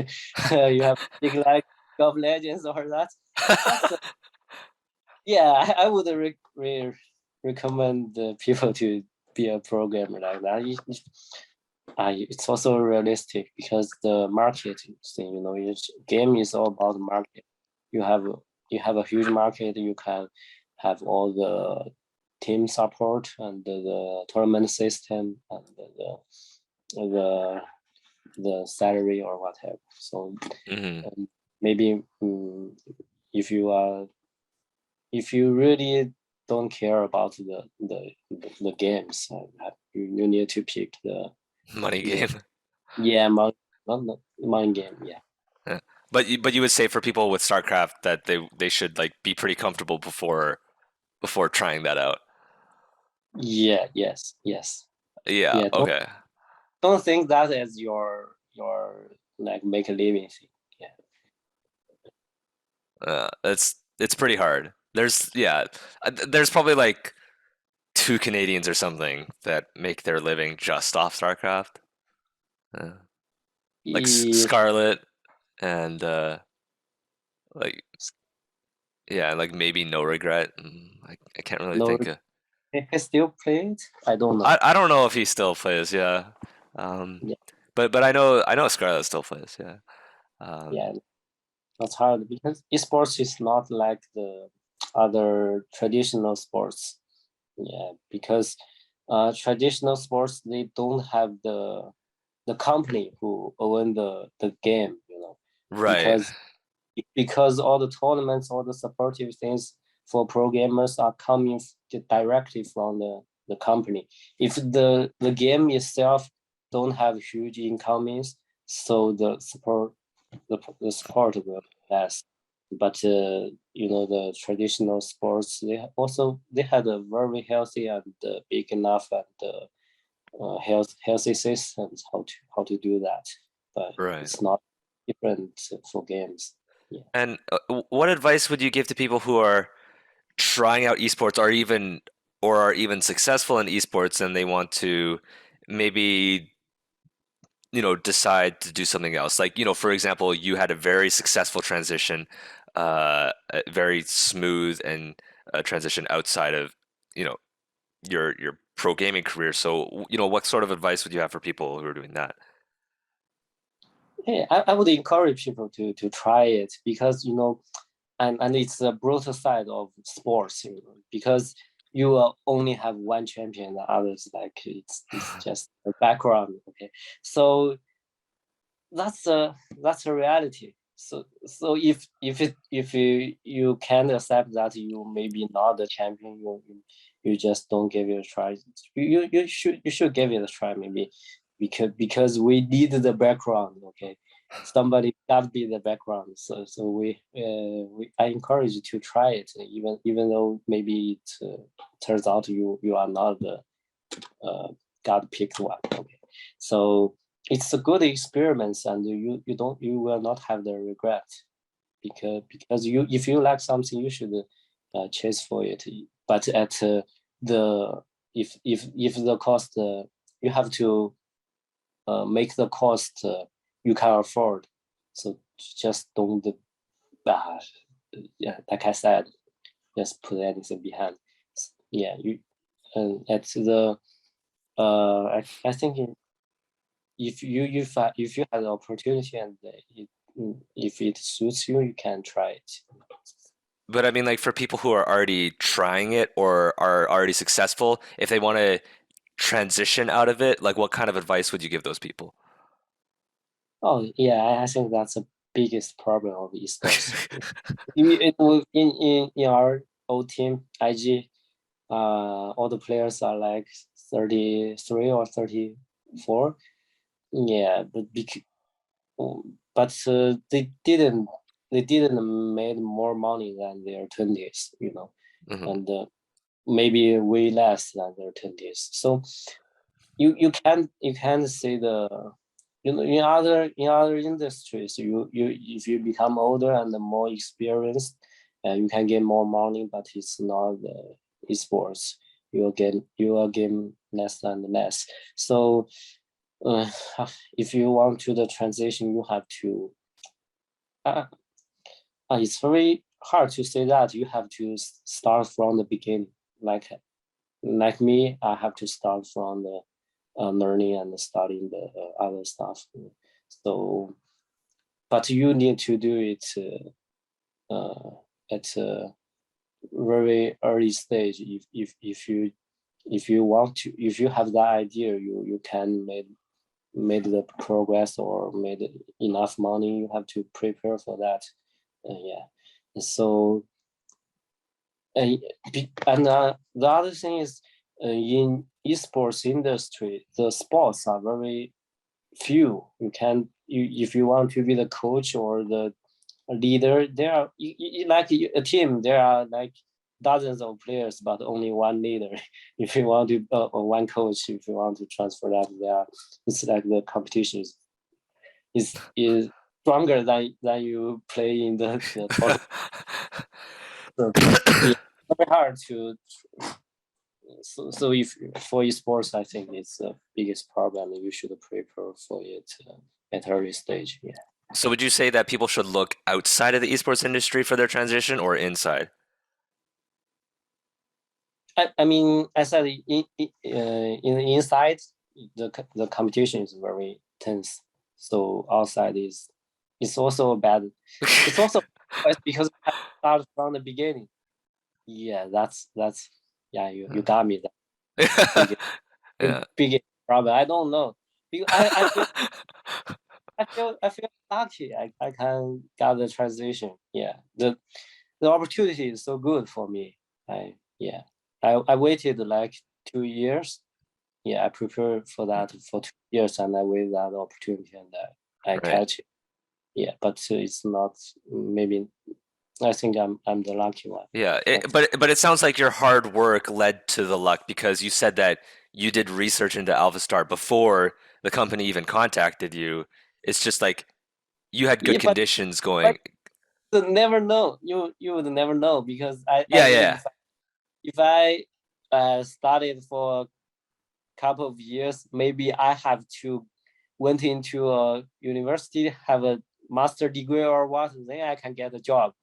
you have to pick like League of Legends or that. That's yeah. I would recommend the people to be a programmer like that. It's also realistic because the market thing, game is all about market. You have you have a huge market. You can have all the team support and the tournament system and the the salary or whatever. So Hmm. maybe if you are if you really don't care about the games, you need to pick Money the game. yeah not mind game. Yeah. Yeah. But you would say for people with StarCraft that they should like be pretty comfortable before trying that out. Yeah. Yes. Yeah, Yeah. okay. Don't think that as your like make a living thing. Yeah. It's pretty hard. There's probably like two Canadians or something that make their living just off StarCraft. Uh, like Yeah. Scarlet and like yeah, like maybe No Regret. I can't really No, think of. I still play it. I don't know. I don't know if he still plays. Yeah, um, Yeah. but I know Scarlett still plays. Yeah. Um, Yeah, that's hard because esports is not like the other traditional sports. Yeah, because traditional sports they don't have the company who own the game, right. because all the tournaments, all the supportive things for programmers are coming directly from the company. If the game itself don't have huge incomings, so the support will be less. But the traditional sports they had a very healthy and big enough and healthy systems how to do that. But Right. it's not different for games. Yeah. And what advice would you give to people who are trying out esports, or are even successful in esports, and they want to maybe decide to do something else? Like, for example, you had a very successful transition, a very smooth and transition outside of you know your pro gaming career. So, what sort of advice would you have for people who are doing that? Hey, I would encourage people to try it because and it's the brutal side of sports, because you will only have one champion, the others like it's just a background. Okay, so that's a reality. So if you can accept that you maybe not the champion, you just don't give it a try. You should give it a try maybe, because we need the background. Okay, somebody got to be the background. So I encourage you to try it, even though maybe it turns out you are not the uh, God picked one. Okay, so it's a good experiment, and you will not have the regret, because you if you like something, you should chase for it. But at the if the cost you have to make the cost you can afford, so just don't yeah, like I said, just put anything behind. Yeah, you and at the I think if you have the opportunity and if it suits you, you can try it. But I mean, like, for people who are already trying it or are already successful, if they want to transition out of it, like, what kind of advice would you give those people? Oh yeah, I think that's the biggest problem of esports. In our old team, IG, all the players are like 33 or 34. Yeah, but they didn't made more money than their 20s, Hmm. and maybe way less than their 20s. So you can see in other industries, you if you become older and more experienced, you can get more money, but it's not esports. You will gain less and less. So uh, if you want to the transition, you have to. Uh, it's very hard to say that you have to start from the beginning. Like me, I have to start from the learning and studying the other stuff. So, but you need to do it at a very early stage. If you want to, if you have that idea, you can made the progress or made enough money. You have to prepare for that. Yeah. So and the other thing is, in esports industry, the sports are very few. If you want to be the coach or the leader, there are like a team. There are like dozens of players, but only one leader. If you want to, or one coach, if you want to transfer that, it's like the competition is stronger than you play in the tournament. So it's very hard to. So if for esports, I think it's the biggest problem. You should prepare for it at early stage. Yeah. So would you say that people should look outside of the esports industry for their transition, or inside? I mean, I said in the inside, the competition is very 10th. So outside is it's also bad. It's also bad because I started from the beginning. Yeah, that's yeah, you got me. That's Yeah. big problem. I don't know. I feel lucky. I can get the transition. Yeah, the opportunity is so good for me. I waited like 2 years. Yeah, I prepared for that for 2 years, and I wait that opportunity, and I Right. catch it. Yeah, but it's not maybe. I think I'm the lucky one. Yeah, But but it sounds like your hard work led to the luck because you said that you did research into AlphaStar before the company even contacted you. It's just like you had good yeah, conditions but going. you never know. You would never know because I Yeah, think yeah. if I studied for a couple of years, maybe I have to went into a university, have a master degree or what, then I can get a job.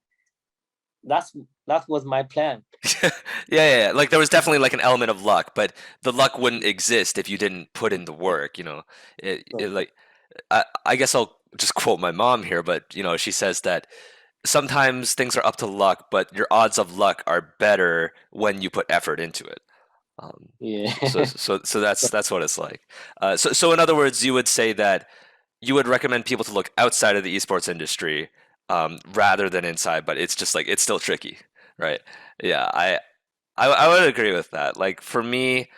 That's that was my plan. Yeah, yeah. Like there was definitely like an element of luck, but the luck wouldn't exist if you didn't put in the work, you know. So Like I guess I'll just quote my mom here, but you know, she says that sometimes things are up to luck, but your odds of luck are better when you put effort into it. Um, yeah. so that's what it's like. So in other words, you would say that you would recommend people to look outside of the esports industry rather than inside, but it's just like it's still tricky, right? Yeah, I would agree with that. Like for me,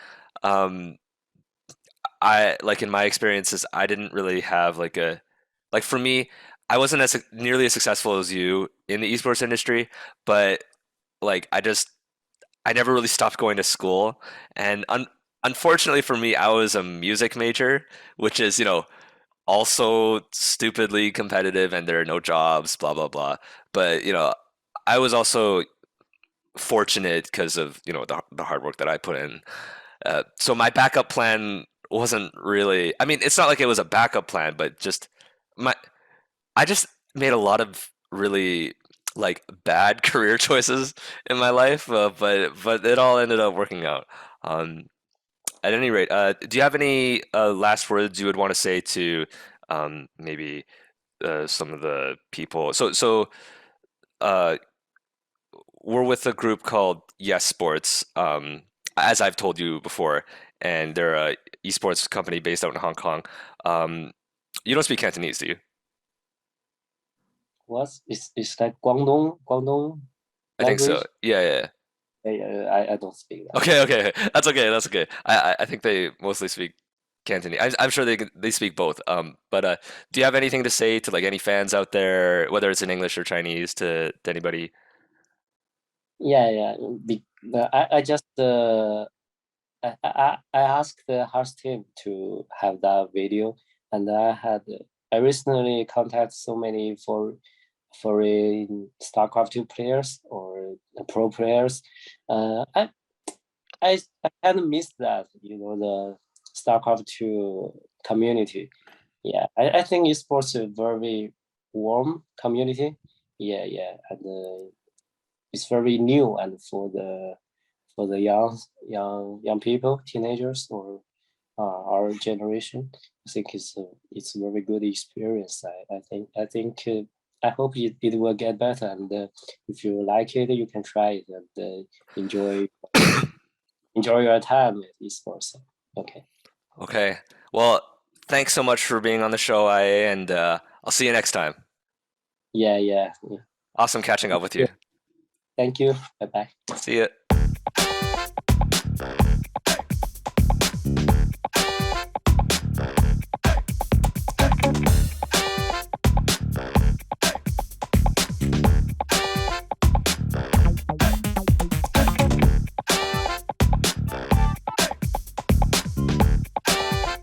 um, I like in my experiences, I didn't really have like a like for me, I wasn't as nearly as successful as you in the esports industry, but like I never really stopped going to school, and unfortunately for me, I was a music major, which is also stupidly competitive, and there are no jobs, blah blah blah. But I was also fortunate because of the hard work that I put in. So my backup plan wasn't really. I mean, it's not like it was a backup plan, but just my I just made a lot of really like bad career choices in my life, but it all ended up working out. Um, at any rate, do you have any last words you would want to say to maybe some of the people? So uh, we're with a group called Yes Sports, as I've told you before, and they're a esports company based out in Hong Kong. Um, you don't speak Cantonese, do you? What is that Guangdong I think so. language? Yeah, yeah. Yeah. I don't speak that. Okay, okay, that's okay, that's okay. I think they mostly speak Cantonese. I'm sure they speak both. But do you have anything to say to like any fans out there, whether it's in English or Chinese, to anybody? Yeah, yeah. I just I asked the host team to have that video, and I recently contacted so many foreign StarCraft 2 players or pro players. Uh, I I kind of missed that, the StarCraft 2 community. Yeah, I think esports is a very warm community. Yeah, yeah, and it's very new, and for the young people, teenagers, or our generation, I think it's a very good experience. I hope it will get better, and if you like it, you can try it and enjoy enjoy your time with esports. Okay. Okay. Well, thanks so much for being on the show, IA, and I'll see you next time. Yeah, yeah. Awesome catching up with Yeah. you. Thank you. Bye bye. See ya.